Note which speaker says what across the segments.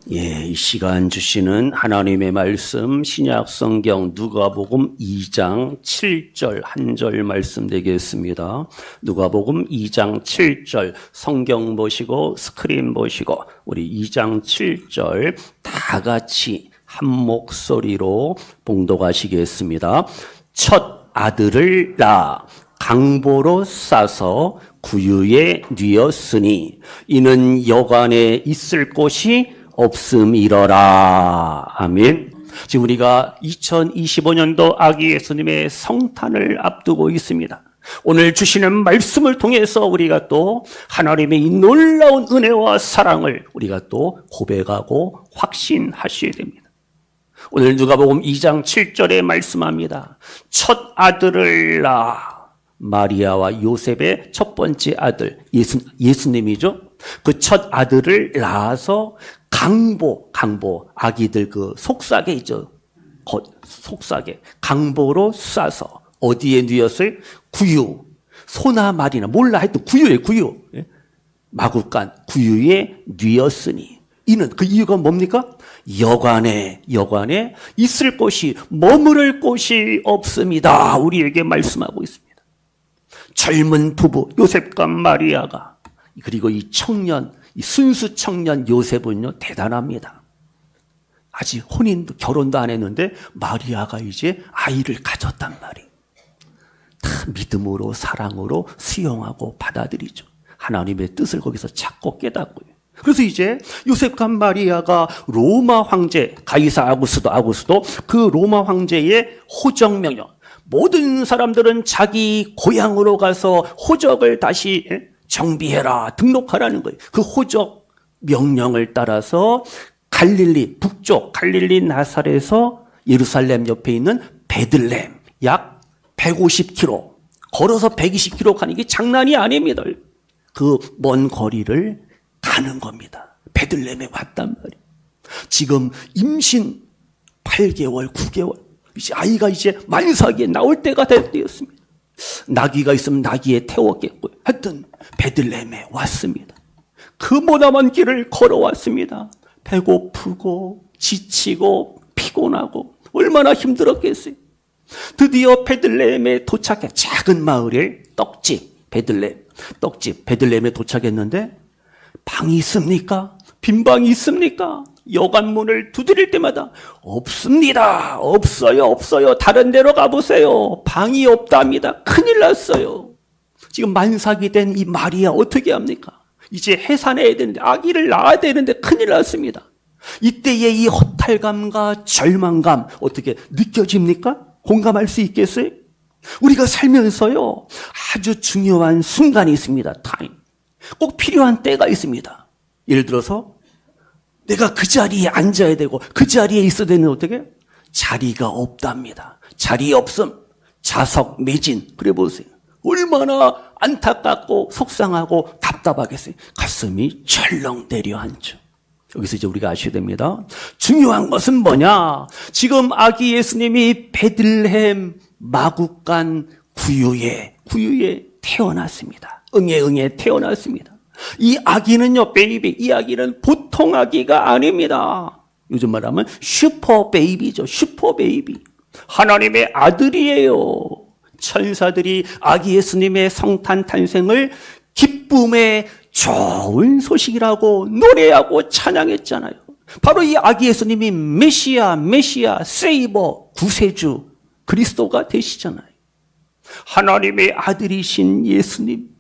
Speaker 1: 이 시간 주시는 하나님의 말씀 신약 성경 누가복음 2장 7절 한 절 말씀 되겠습니다. 누가복음 2장 7절 성경 보시고 스크린 보시고 우리 2장 7절 다 같이 한 목소리로 봉독하시겠습니다. 첫 아들을 낳아 강보로 싸서 구유에 뉘었으니 이는 여관에 있을 곳이 없음이러라. 아멘. 지금 우리가 2025년도 아기 예수님의 성탄을 앞두고 있습니다. 오늘 주시는 말씀을 통해서 우리가 또 하나님의 이 놀라운 은혜와 사랑을 우리가 또 고백하고 확신하셔야 됩니다. 오늘 누가복음 2장 7절에 말씀합니다. 첫 아들을 낳아 마리아와 요셉의 첫 번째 아들 예수님이죠. 그 첫 아들을 낳아서 강보 아기들 그 속삭에 있죠. 속삭에 강보로 싸서 어디에 뉘었어요? 구유 소나 말이나 몰라 하여튼 구유 마구간 구유에 뉘었으니 이는 그 이유가 뭡니까? 여관에 있을 곳이 머무를 곳이 없습니다. 우리에게 말씀하고 있습니다. 젊은 부부 요셉과 마리아가 그리고 이 청년 이 순수 청년 요셉은요 대단합니다. 아직 결혼도 안 했는데 마리아가 이제 아이를 가졌단 말이에요. 다 믿음으로 사랑으로 수용하고 받아들이죠. 하나님의 뜻을 거기서 찾고 깨닫고요. 그래서 이제 요셉과 마리아가 로마 황제 가이사 아구스도 그 로마 황제의 호적 명령 모든 사람들은 자기 고향으로 가서 호적을 다시 정비해라 등록하라는 거예요. 그 호적 명령을 따라서 갈릴리 북쪽 갈릴리 나사렛에서 예루살렘 옆에 있는 베들레헴 약 150km 걸어서 120km 가는 게 장난이 아닙니다. 그 먼 거리를 가는 겁니다. 베들레헴에 왔단 말이에요. 지금 임신 8개월 9개월 이제 아이가 이제 만삭에 나올 때가 되었습니다. 나귀가 있으면 나귀에 태웠겠고요. 하여튼 베들레헴에 왔습니다. 그 머나먼 길을 걸어왔습니다. 배고프고 지치고 피곤하고 얼마나 힘들었겠어요. 드디어 베들레헴에 도착해 작은 마을에 베들레헴에 도착했는데 방이 있습니까? 빈 방이 있습니까? 여관문을 두드릴 때마다 없습니다. 없어요. 다른 데로 가보세요. 방이 없답니다. 큰일 났어요. 지금 만삭이 된 이 마리아 어떻게 합니까? 이제 해산해야 되는데 아기를 낳아야 되는데 큰일 났습니다. 이때의 이 허탈감과 절망감 어떻게 느껴집니까? 공감할 수 있겠어요? 우리가 살면서요 아주 중요한 순간이 있습니다. 타임. 꼭 필요한 때가 있습니다. 예를 들어서 내가 그 자리에 앉아야 되고 그 자리에 있어야 되는 어떻게? 자리가 없답니다. 자리 없음, 자석 매진. 그래 보세요. 얼마나 안타깝고 속상하고 답답하겠어요. 가슴이 철렁 내려앉죠. 여기서 이제 우리가 아셔야 됩니다. 중요한 것은 뭐냐? 지금 아기 예수님이 베들레헴 마구간 구유에 태어났습니다. 응에 태어났습니다. 이 아기는요, 이 아기는 보통 아기가 아닙니다. 요즘 말하면 슈퍼베이비죠. 슈퍼베이비. 하나님의 아들이에요. 천사들이 아기 예수님의 성탄 탄생을 기쁨의 좋은 소식이라고 노래하고 찬양했잖아요. 바로 이 아기 예수님이 메시아, 세이버, 구세주, 그리스도가 되시잖아요. 하나님의 아들이신 예수님.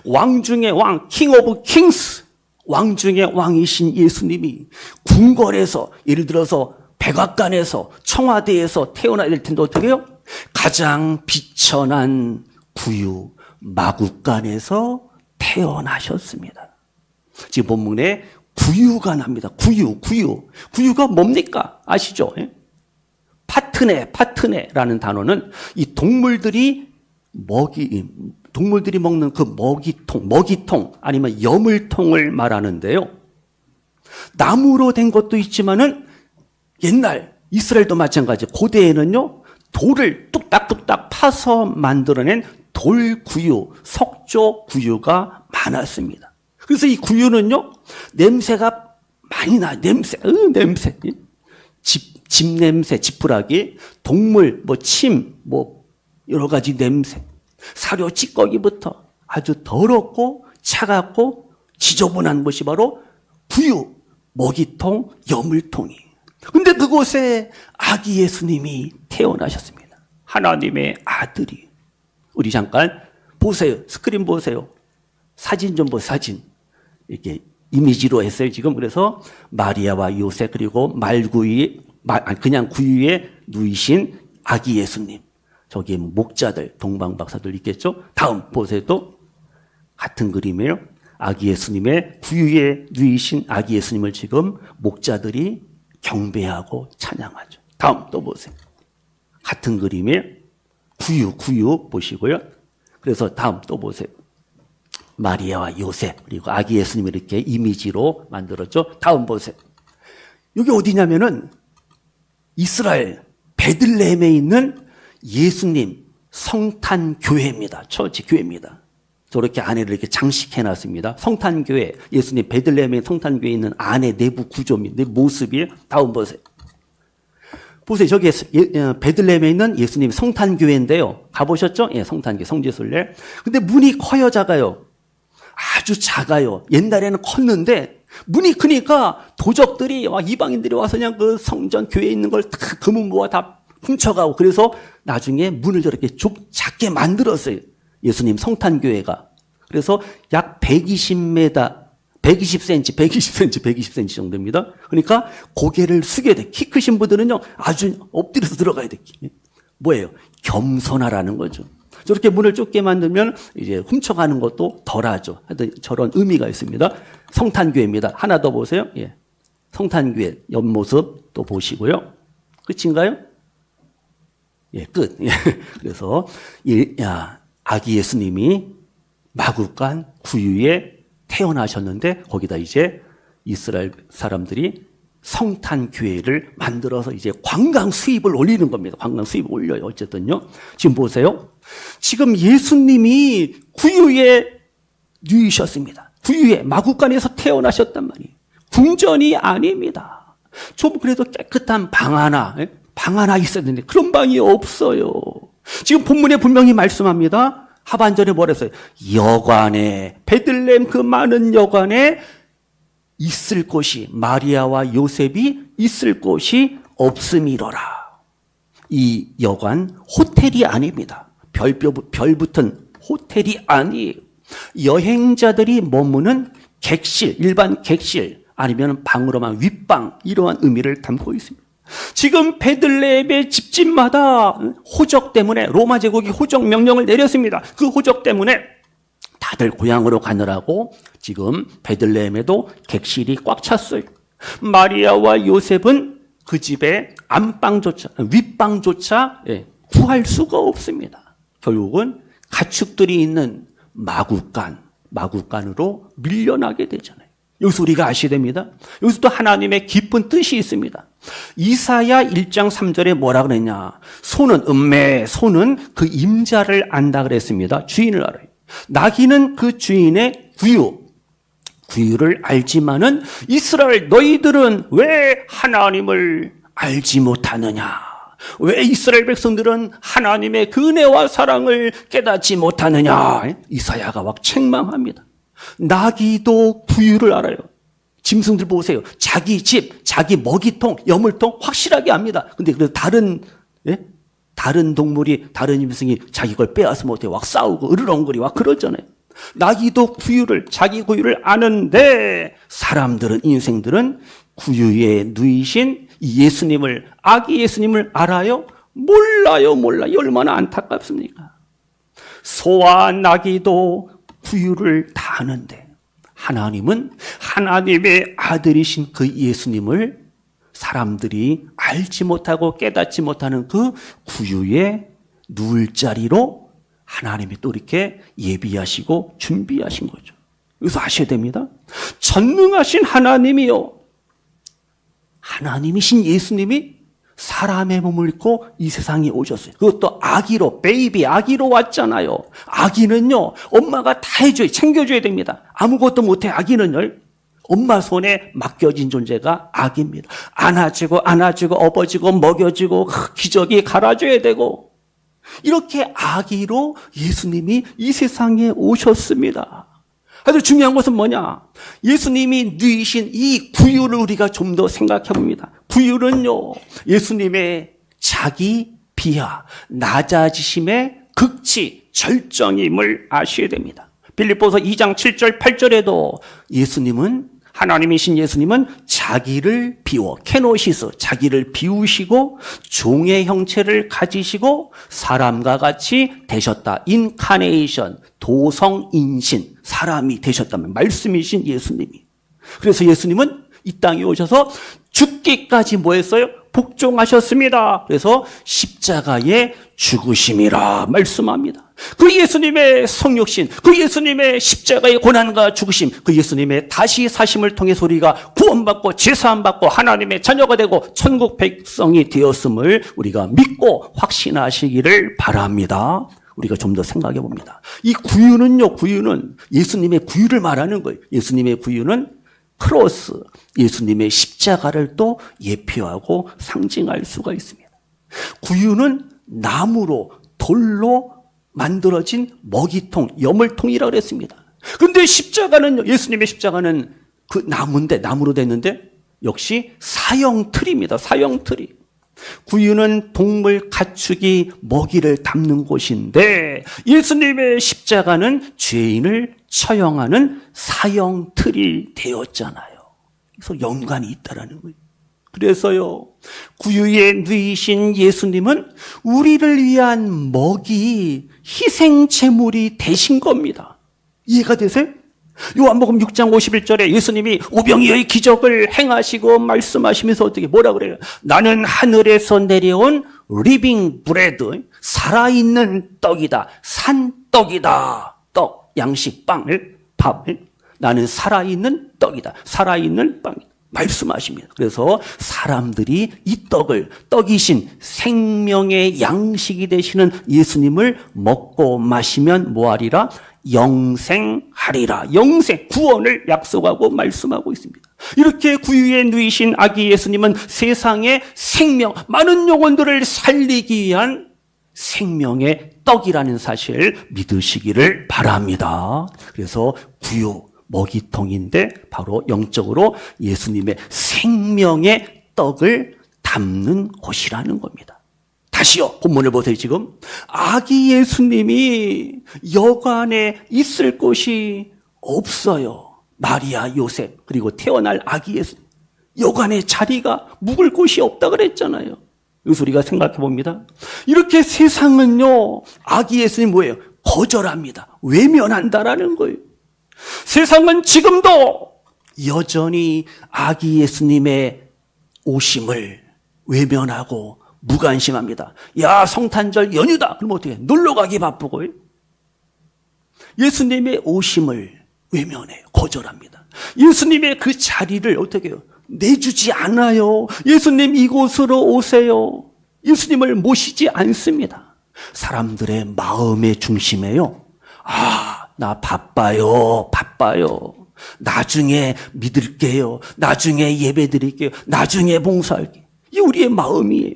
Speaker 1: 왕 중의 왕, 킹 오브 킹스, 왕 중의 왕이신 예수님이 궁궐에서 예를 들어서 백악관에서 청와대에서 태어나야 될 텐데 어떻게 해요? 가장 비천한 구유 마구간에서 태어나셨습니다. 지금 본문에 구유가 납니다. 구유가 뭡니까? 아시죠? 파트네라는 단어는 이 동물들이 먹는 그 먹이통 아니면 여물통을 말하는데요. 나무로 된 것도 있지만은 옛날 이스라엘도 마찬가지 고대에는요 돌을 뚝딱뚝딱 파서 만들어낸 돌구유, 석조구유가 많았습니다. 그래서 이 구유는요 냄새가 많이 나. 냄새. 냄새. 집 냄새, 지푸라기, 동물, 침, 여러 가지 냄새. 사료 찌꺼기부터 아주 더럽고 차갑고 지저분한 것이 바로 구유, 먹이통, 여물통이. 근데 그곳에 아기 예수님이 태어나셨습니다. 하나님의 아들이. 우리 잠깐 보세요. 스크린 보세요. 사진 좀 보세요. 사진. 이렇게 이미지로 했어요, 지금. 그래서 마리아와 요셉, 그리고 그냥 구유에 누이신 아기 예수님. 저기 목자들, 동방박사들 있겠죠? 다음 보세요. 또 같은 그림이에요. 아기 예수님의 구유에 누이신 아기 예수님을 지금 목자들이 경배하고 찬양하죠. 다음 또 보세요. 같은 그림이에요. 구유 보시고요. 그래서 다음 또 보세요. 마리아와 요셉 그리고 아기 예수님을 이렇게 이미지로 만들었죠. 다음 보세요. 여기 어디냐면은 이스라엘 베들레헴에 있는 예수님 성탄교회입니다. 처치 교회입니다. 저렇게 안에를 이렇게 장식해놨습니다. 성탄교회, 예수님 베들레헴의 성탄교회에 있는 안에 내부 구조입니다. 모습이. 다음 보세요. 보세요. 저기 베들레헴에 있는 예수님 성탄교회인데요. 가보셨죠? 예, 성탄교회, 성지순례. 근데 문이 커요, 작아요? 아주 작아요. 옛날에는 컸는데 문이 크니까 도적들이 이방인들이 와서 그냥 그 성전 교회에 있는 걸 다 금은 모아 다 훔쳐가고, 그래서 나중에 문을 저렇게 작게 만들었어요. 예수님 성탄교회가. 그래서 약 120m, 120cm 정도입니다. 그러니까 고개를 숙여야 돼. 키 크신 분들은요, 아주 엎드려서 들어가야 돼. 뭐예요? 겸손하라는 거죠. 저렇게 문을 좁게 만들면 이제 훔쳐가는 것도 덜하죠. 하여튼 저런 의미가 있습니다. 성탄교회입니다. 하나 더 보세요. 예. 성탄교회 옆모습 또 보시고요. 끝인가요? 예, 끝. 예. 그래서 아기 예수님이 마구간 구유에 태어나셨는데 거기다 이제 이스라엘 사람들이 성탄교회를 만들어서 이제 관광 수입을 올리는 겁니다. 관광 수입을 올려요. 어쨌든요. 지금 보세요. 지금 예수님이 구유에 누이셨습니다. 구유에 마구간에서 태어나셨단 말이에요. 궁전이 아닙니다. 좀 그래도 깨끗한 방 하나 있어야 되는데 그런 방이 없어요. 지금 본문에 분명히 말씀합니다. 하반절에 뭐라 했어요? 여관에, 베들레헴 그 많은 여관에 있을 곳이, 마리아와 요셉이 있을 곳이 없음이로라. 이 여관 호텔이 아닙니다. 별 붙은 호텔이 아니에요. 여행자들이 머무는 객실, 일반 객실 아니면 방으로만 윗방, 이러한 의미를 담고 있습니다. 지금 베들레헴의 집집마다 호적 때문에 로마 제국이 호적 명령을 내렸습니다. 그 호적 때문에 다들 고향으로 가느라고 지금 베들레헴에도 객실이 꽉 찼어요. 마리아와 요셉은 그 집에 안방조차, 윗방조차 구할 수가 없습니다. 결국은 가축들이 있는 마구간으로 밀려나게 되잖아요. 여기서 우리가 아셔야 됩니다. 여기서 또 하나님의 깊은 뜻이 있습니다. 이사야 1장 3절에 뭐라 그랬냐. 소는 그 임자를 안다 그랬습니다. 주인을 알아요. 나귀는 그 주인의 구유를 알지만은 이스라엘 너희들은 왜 하나님을 알지 못하느냐. 왜 이스라엘 백성들은 하나님의 은혜와 사랑을 깨닫지 못하느냐. 이사야가 막 책망합니다. 나귀도 구유를 알아요. 짐승들 보세요. 자기 집, 자기 먹이통, 여물통 확실하게 압니다. 근데 그래서 다른 동물이, 다른 짐승이 자기 걸 빼앗으면 못해. 막 싸우고 으르렁거리 막 그러잖아요. 나귀도 자기 구유를 아는데 인생들은 구유에 누이신 예수님을, 아기 예수님을 알아요? 몰라요. 얼마나 안타깝습니까? 소와 나귀도 구유를 다 아는데 하나님은 하나님의 아들이신 그 예수님을 사람들이 알지 못하고 깨닫지 못하는 그 구유에 누울 자리로 하나님이 또 이렇게 예비하시고 준비하신 거죠. 여기서 아셔야 됩니다. 전능하신 하나님이요, 하나님이신 예수님이 사람의 몸을 입고 이 세상에 오셨어요. 그것도 아기로 왔잖아요. 아기는요, 엄마가 다 해줘요. 챙겨줘야 됩니다. 아무것도 못해, 아기는요. 엄마 손에 맡겨진 존재가 아기입니다. 안아주고 업어주고 먹여주고 기저귀 갈아줘야 되고, 이렇게 아기로 예수님이 이 세상에 오셨습니다. 아주 중요한 것은 뭐냐? 예수님이 누이신 이 구유를 우리가 좀 더 생각해 봅니다. 구유는요, 예수님의 자기 비하, 낮아지심의 극치, 절정임을 아셔야 됩니다. 빌립보서 2장 7절 8절에도 하나님이신 예수님은 자기를 비워, 케노시스, 자기를 비우시고 종의 형체를 가지시고 사람과 같이 되셨다. 인카네이션, 도성인신, 사람이 되셨다면 말씀이신 예수님이. 그래서 예수님은 이 땅에 오셔서 죽기까지 뭐 했어요? 복종하셨습니다. 그래서 십자가의 죽으심이라 말씀합니다. 그 예수님의 성육신, 그 예수님의 십자가의 고난과 죽으심, 그 예수님의 다시 사심을 통해서 우리가 구원받고 제사함받고 하나님의 자녀가 되고 천국 백성이 되었음을 우리가 믿고 확신하시기를 바랍니다. 우리가 좀 더 생각해 봅니다. 이 구유는요, 구유는 예수님의 구유를 말하는 거예요. 예수님의 구유는 크로스, 예수님의 십자가를 또 예표하고 상징할 수가 있습니다. 구유는 나무로, 돌로 만들어진 먹이통, 여물통이라고 그랬습니다. 그런데 십자가는요, 예수님의 십자가는 그 나무인데, 나무로 됐는데 역시 사형틀입니다. 사형틀이. 구유는 동물 가축이 먹이를 담는 곳인데 예수님의 십자가는 죄인을 처형하는 사형틀이 되었잖아요. 그래서 연관이 있다라는 거예요. 그래서요, 구유에 누이신 예수님은 우리를 위한 먹이, 희생 제물이 되신 겁니다. 이해가 되세요? 요한복음 6장 51절에 예수님이 오병이어의 기적을 행하시고 말씀하시면서 어떻게 뭐라 그래요? 나는 하늘에서 내려온 리빙 브레드, 살아있는 떡이다. 산떡이다. 떡, 양식, 빵, 밥. 나는 살아있는 떡이다. 살아있는 빵이다. 말씀하십니다. 그래서 사람들이 이 떡을, 떡이신 생명의 양식이 되시는 예수님을 먹고 마시면 뭐하리라? 영생하리라. 영생, 구원을 약속하고 말씀하고 있습니다. 이렇게 구유에 누이신 아기 예수님은 세상의 생명, 많은 영혼들을 살리기 위한 생명의 떡이라는 사실 믿으시기를 바랍니다. 그래서 구유, 먹이통인데 바로 영적으로 예수님의 생명의 떡을 담는 곳이라는 겁니다. 다시요, 본문을 보세요. 지금 아기 예수님이 여관에 있을 곳이 없어요. 마리아, 요셉, 그리고 태어날 아기 예수님, 여관에 자리가 묵을 곳이 없다 그랬잖아요. 여기서 우리가 생각해 봅니다. 이렇게 세상은요, 아기 예수님 뭐예요? 거절합니다. 외면한다라는 거예요. 세상은 지금도 여전히 아기 예수님의 오심을 외면하고 무관심합니다. 야, 성탄절 연휴다. 그럼 어떻게 해? 놀러 가기 바쁘고 예수님의 오심을 외면해요. 거절합니다. 예수님의 그 자리를 어떻게 해요? 내주지 않아요. 예수님 이곳으로 오세요. 예수님을 모시지 않습니다. 사람들의 마음의 중심에요. 나 바빠요. 나중에 믿을게요. 나중에 예배 드릴게요. 나중에 봉사할게요. 이게 우리의 마음이에요.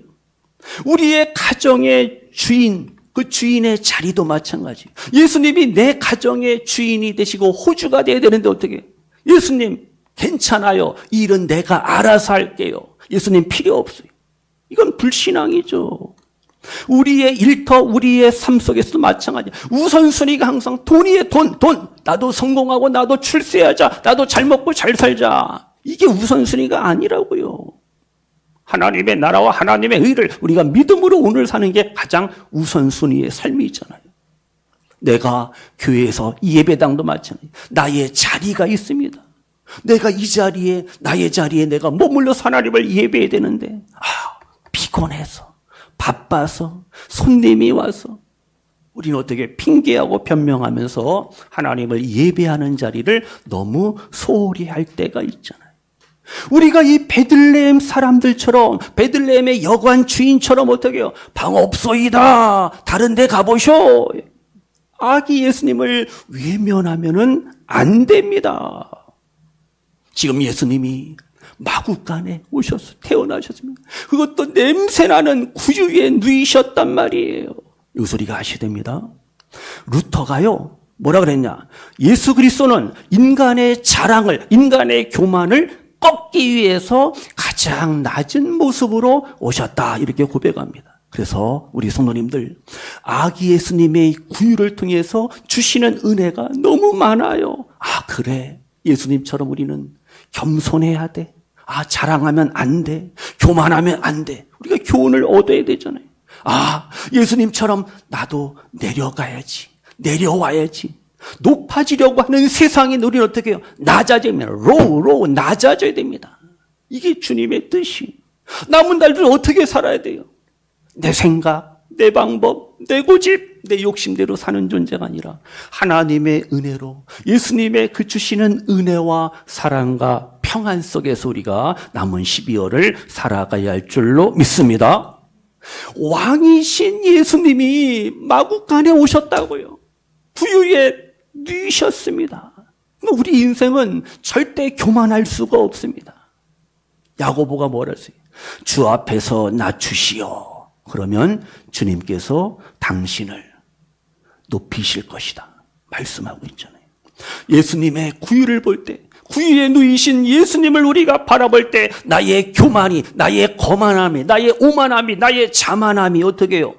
Speaker 1: 우리의 가정의 주인, 그 주인의 자리도 마찬가지. 예수님이 내 가정의 주인이 되시고 호주가 돼야 되는데 어떻게? 예수님 괜찮아요. 이 일은 내가 알아서 할게요. 예수님 필요 없어요. 이건 불신앙이죠. 우리의 일터, 우리의 삶 속에서도 마찬가지야. 우선순위가 항상 돈이에요. 돈. 나도 성공하고 나도 출세하자. 나도 잘 먹고 잘 살자. 이게 우선순위가 아니라고요. 하나님의 나라와 하나님의 의를 우리가 믿음으로 오늘 사는 게 가장 우선순위의 삶이잖아요. 내가 교회에서 이 예배당도 마찬가지예요. 나의 자리가 있습니다. 내가 이 자리에, 나의 자리에 내가 머물러서 하나님을 예배해야 되는데 피곤해서, 바빠서, 손님이 와서 우리는 어떻게 핑계하고 변명하면서 하나님을 예배하는 자리를 너무 소홀히 할 때가 있잖아요. 우리가 이 베들레헴 사람들처럼, 베들레헴의 여관 주인처럼 어떻게 해요? 방 없소이다. 다른 데 가보쇼. 아기 예수님을 외면하면은 안 됩니다. 지금 예수님이 마구간에 오셔서 태어나셨습니다. 그것도 냄새나는 구유에 누이셨단 말이에요. 이 소리가 아셔야 됩니다. 루터가요, 뭐라 그랬냐? 예수 그리스도는 인간의 자랑을, 인간의 교만을 꺾기 위해서 가장 낮은 모습으로 오셨다. 이렇게 고백합니다. 그래서 우리 성도님들, 아기 예수님의 구유를 통해서 주시는 은혜가 너무 많아요. 아, 그래. 예수님처럼 우리는 겸손해야 돼. 아, 자랑하면 안 돼. 교만하면 안 돼. 우리가 교훈을 얻어야 되잖아요. 아, 예수님처럼 나도 내려가야지. 내려와야지. 높아지려고 하는 세상에 우리는 어떻게 해요? 낮아지면 로우 낮아져야 됩니다. 이게 주님의 뜻이. 남은 날들은 어떻게 살아야 돼요? 내 생각, 내 방법, 내 고집, 내 욕심대로 사는 존재가 아니라 하나님의 은혜로 예수님의 그 주시는 은혜와 사랑과 평안 속에서 우리가 남은 12월을 살아가야 할 줄로 믿습니다. 왕이신 예수님이 마구간에 오셨다고요. 구유에 누이셨습니다. 우리 인생은 절대 교만할 수가 없습니다. 야고보가 뭐라 했어요? 주 앞에서 낮추시오. 그러면 주님께서 당신을 높이실 것이다. 말씀하고 있잖아요. 예수님의 구유를 볼 때, 구유에 누이신 예수님을 우리가 바라볼 때 나의 교만이, 나의 거만함이, 나의 오만함이, 나의 자만함이 어떻게 해요?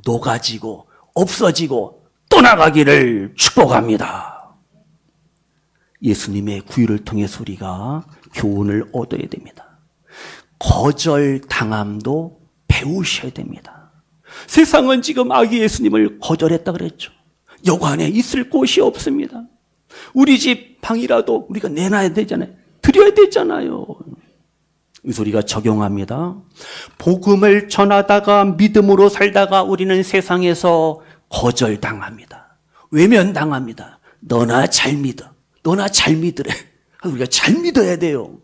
Speaker 1: 녹아지고 없어지고 떠나가기를 축복합니다. 예수님의 구유를 통해서 우리가 교훈을 얻어야 됩니다. 거절당함도 배우셔야 됩니다. 세상은 지금 아기 예수님을 거절했다 그랬죠. 여관에 있을 곳이 없습니다. 우리 집 방이라도 우리가 내놔야 되잖아요. 드려야 되잖아요. 이 소리가 적용합니다. 복음을 전하다가 믿음으로 살다가 우리는 세상에서 거절당합니다. 외면당합니다. 너나 잘 믿어. 너나 잘 믿으래. 우리가 잘 믿어야 돼요.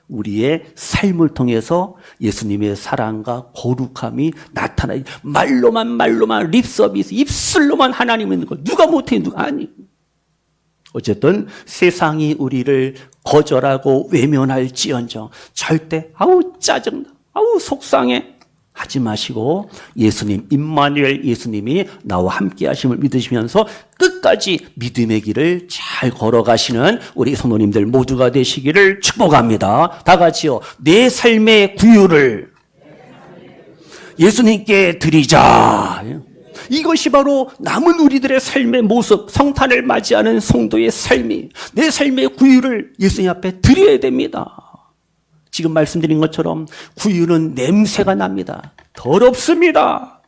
Speaker 1: 우리의 삶을 통해서 예수님의 사랑과 거룩함이 나타나요. 말로만 립서비스, 입술로만 하나님 있는 거 누가 못해? 아니. 어쨌든 세상이 우리를 거절하고 외면할지언정 절대 아우 짜증나, 아우 속상해 하지 마시고 예수님, 임마누엘 예수님이 나와 함께 하심을 믿으시면서 끝까지 믿음의 길을 잘 걸어가시는 우리 성도님들 모두가 되시기를 축복합니다. 다 같이요. 내 삶의 구유를 예수님께 드리자. 이것이 바로 남은 우리들의 삶의 모습, 성탄을 맞이하는 성도의 삶이, 내 삶의 구유를 예수님 앞에 드려야 됩니다. 지금 말씀드린 것처럼 구유는 냄새가 납니다. 더럽습니다.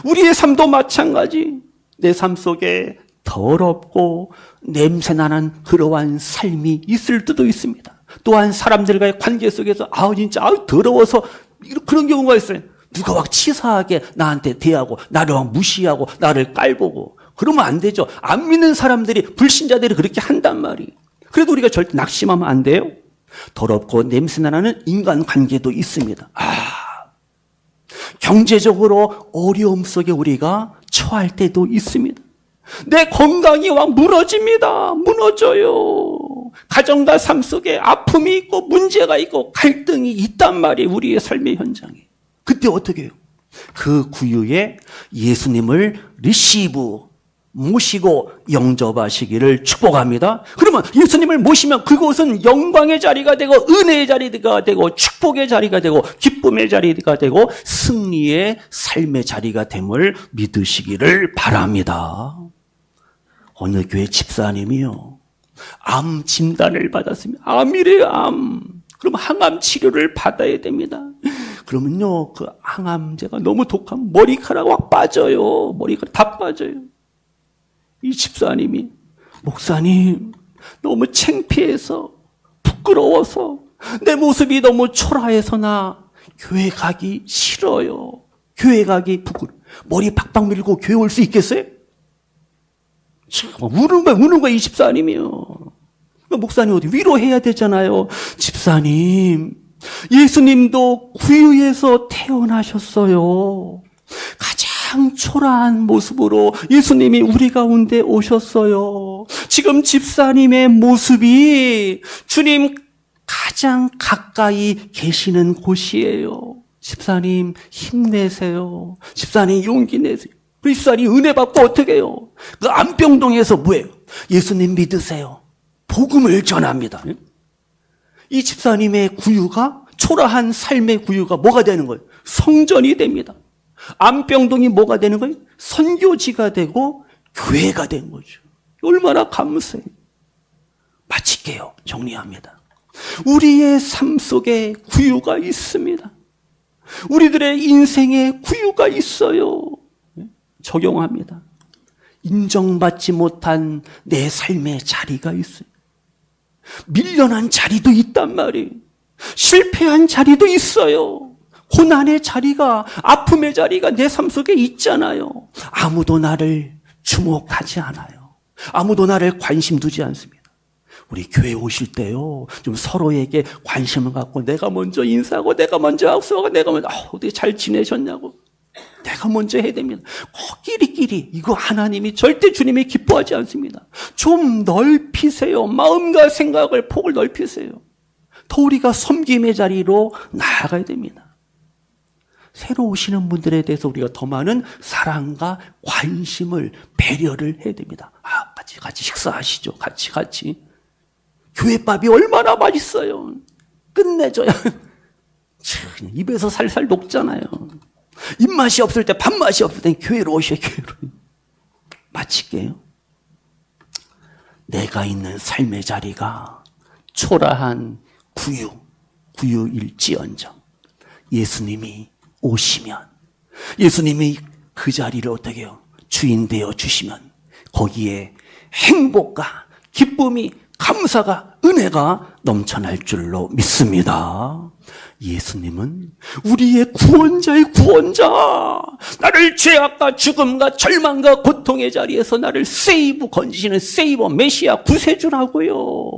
Speaker 1: 우리의 삶도 마찬가지. 내 삶 속에 더럽고 냄새나는 그러한 삶이 있을 때도 있습니다. 또한 사람들과의 관계 속에서 진짜 더러워서 그런 경우가 있어요. 누가 막 치사하게 나한테 대하고 나를 막 무시하고 나를 깔보고 그러면 안 되죠. 안 믿는 사람들이, 불신자들이 그렇게 한단 말이에요. 그래도 우리가 절대 낙심하면 안 돼요. 더럽고 냄새나는 인간관계도 있습니다. 경제적으로 어려움 속에 우리가 처할 때도 있습니다. 내 건강이 막 무너집니다. 무너져요. 가정과 삶 속에 아픔이 있고 문제가 있고 갈등이 있단 말이에요. 우리의 삶의 현장에. 그때 어떻게 해요? 그 구유에 예수님을 모시고 영접하시기를 축복합니다. 그러면 예수님을 모시면 그곳은 영광의 자리가 되고 은혜의 자리가 되고 축복의 자리가 되고 기쁨의 자리가 되고 승리의 삶의 자리가 됨을 믿으시기를 바랍니다. 어느 교회 집사님이요, 암 진단을 받았습니다. 암이래요, 암. 그럼 항암 치료를 받아야 됩니다. 그러면요, 그 항암제가 너무 독하면 머리카락 막 빠져요. 머리카락 다 빠져요. 이 집사님이, 목사님, 너무 창피해서, 부끄러워서, 내 모습이 너무 초라해서 나 교회 가기 싫어요. 교회 가기 부끄러워. 머리 팍팍 밀고 교회 올 수 있겠어요? 우는 거야, 이 집사님이요. 목사님 어디 위로해야 되잖아요. 집사님, 예수님도 구유에서 태어나셨어요. 가장 가장 초라한 모습으로 예수님이 우리 가운데 오셨어요. 지금 집사님의 모습이 주님 가장 가까이 계시는 곳이에요. 집사님 힘내세요. 집사님 용기 내세요. 그 집사님 은혜 받고 어떻게 해요? 그 안병동에서 뭐예요? 예수님 믿으세요. 복음을 전합니다. 이 집사님의 구유가, 초라한 삶의 구유가 뭐가 되는 거예요? 성전이 됩니다. 안병동이 뭐가 되는 거예요? 선교지가 되고 교회가 된 거죠. 얼마나 감사해요. 마칠게요. 정리합니다. 우리의 삶 속에 구유가 있습니다. 우리들의 인생에 구유가 있어요. 적용합니다. 인정받지 못한 내 삶의 자리가 있어요. 밀려난 자리도 있단 말이에요. 실패한 자리도 있어요. 고난의 자리가, 아픔의 자리가 내 삶 속에 있잖아요. 아무도 나를 주목하지 않아요. 아무도 나를 관심 두지 않습니다. 우리 교회 오실 때요, 좀 서로에게 관심을 갖고 내가 먼저 인사하고 내가 먼저 악수하고 내가 먼저 어떻게 잘 지내셨냐고 내가 먼저 해야 됩니다. 꼭 끼리끼리. 이거 하나님이 절대 주님이 기뻐하지 않습니다. 좀 넓히세요. 마음과 생각을 폭을 넓히세요. 더 우리가 섬김의 자리로 나아가야 됩니다. 새로 오시는 분들에 대해서 우리가 더 많은 사랑과 관심을, 배려를 해야 됩니다. 같이 식사하시죠. 같이. 교회밥이 얼마나 맛있어요. 끝내줘요. 입에서 살살 녹잖아요. 입맛이 없을 때, 밥맛이 없을 때 교회로 오셔요. 교회로. 마칠게요. 내가 있는 삶의 자리가 초라한 구유일지언정 예수님이 오시면, 예수님이 그 자리를 어떻게 해요? 주인 되어 주시면 거기에 행복과 기쁨이, 감사가, 은혜가 넘쳐날 줄로 믿습니다. 예수님은 우리의 구원자의 구원자, 나를 죄악과 죽음과 절망과 고통의 자리에서 나를 건지시는 세이버, 메시아, 구세주라고요.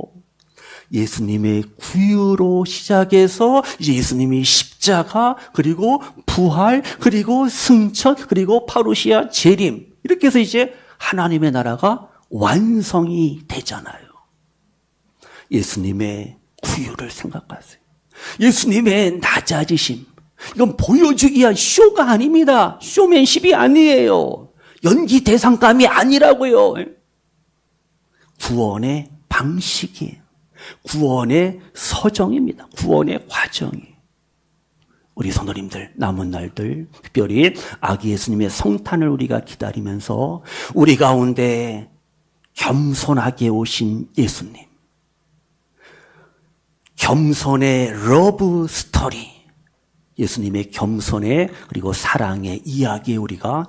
Speaker 1: 예수님의 구유로 시작해서 이제 예수님이 십자가, 그리고 부활, 그리고 승천, 그리고 파루시아 재림, 이렇게 해서 이제 하나님의 나라가 완성이 되잖아요. 예수님의 구유를 생각하세요. 예수님의 낮아지심, 이건 보여주기 위한 쇼가 아닙니다. 쇼맨십이 아니에요. 연기 대상감이 아니라고요. 구원의 방식이에요. 구원의 서정입니다. 구원의 과정이. 우리 성도님들, 남은 날들 특별히 아기 예수님의 성탄을 우리가 기다리면서 우리 가운데 겸손하게 오신 예수님, 겸손의 러브 스토리, 예수님의 겸손의 그리고 사랑의 이야기에 우리가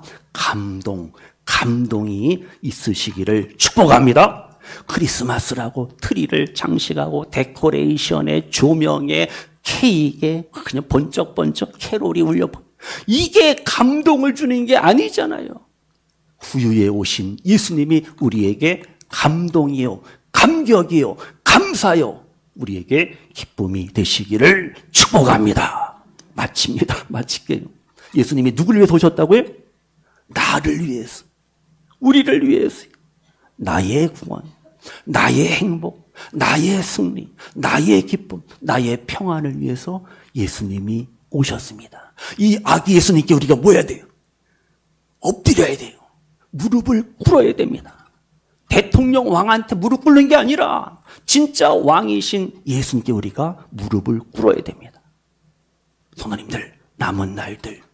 Speaker 1: 감동이 있으시기를 축복합니다. 크리스마스라고 트리를 장식하고 데코레이션에, 조명에, 케이크에 그냥 번쩍번쩍 캐롤이 울려, 이게 감동을 주는 게 아니잖아요. 구유에 오신 예수님이 우리에게 감동이요, 감격이요, 감사요, 우리에게 기쁨이 되시기를 축복합니다. 마칠게요. 예수님이 누구를 위해서 오셨다고요? 나를 위해서, 우리를 위해서. 나의 구원, 나의 행복, 나의 승리, 나의 기쁨, 나의 평안을 위해서 예수님이 오셨습니다. 이 아기 예수님께 우리가 뭐 해야 돼요? 엎드려야 돼요. 무릎을 꿇어야 됩니다. 대통령 왕한테 무릎 꿇는 게 아니라 진짜 왕이신 예수님께 우리가 무릎을 꿇어야 됩니다. 성도님들, 남은 날들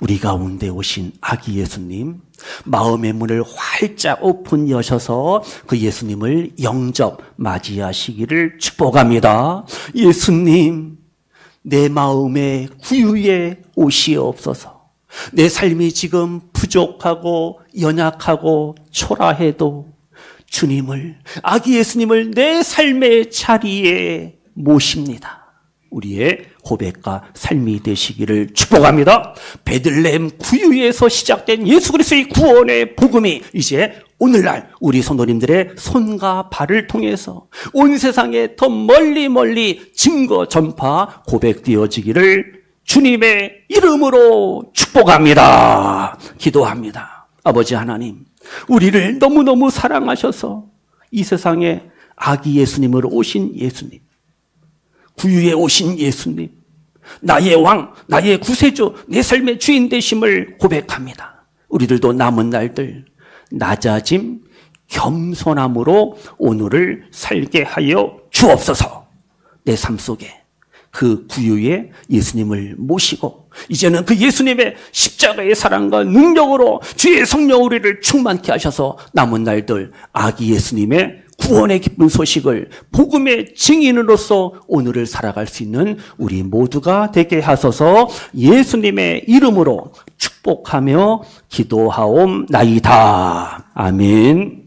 Speaker 1: 우리 가운데 오신 아기 예수님, 마음의 문을 활짝 오픈 여셔서 그 예수님을 영접 맞이하시기를 축복합니다. 예수님, 내 마음의 구유에 오시옵소서. 내 삶이 지금 부족하고 연약하고 초라해도 주님을, 아기 예수님을 내 삶의 자리에 모십니다. 우리의 고백과 삶이 되시기를 축복합니다. 베들레헴 구유에서 시작된 예수 그리스도의 구원의 복음이 이제 오늘날 우리 성도님들의 손과 발을 통해서 온 세상에 더 멀리 증거 전파 고백되어지기를 주님의 이름으로 축복합니다. 기도합니다. 아버지 하나님, 우리를 너무너무 사랑하셔서 이 세상에 아기 예수님으로 오신 예수님, 구유에 오신 예수님, 나의 왕, 나의 구세주, 내 삶의 주인 되심을 고백합니다. 우리들도 남은 날들 낮아짐, 겸손함으로 오늘을 살게 하여 주옵소서. 내 삶 속에 그 구유의 예수님을 모시고 이제는 그 예수님의 십자가의 사랑과 능력으로 주의 성령 우리를 충만케 하셔서 남은 날들 아기 예수님의 구원의 기쁜 소식을 복음의 증인으로서 오늘을 살아갈 수 있는 우리 모두가 되게 하소서. 예수님의 이름으로 축복하며 기도하옵나이다. 아멘.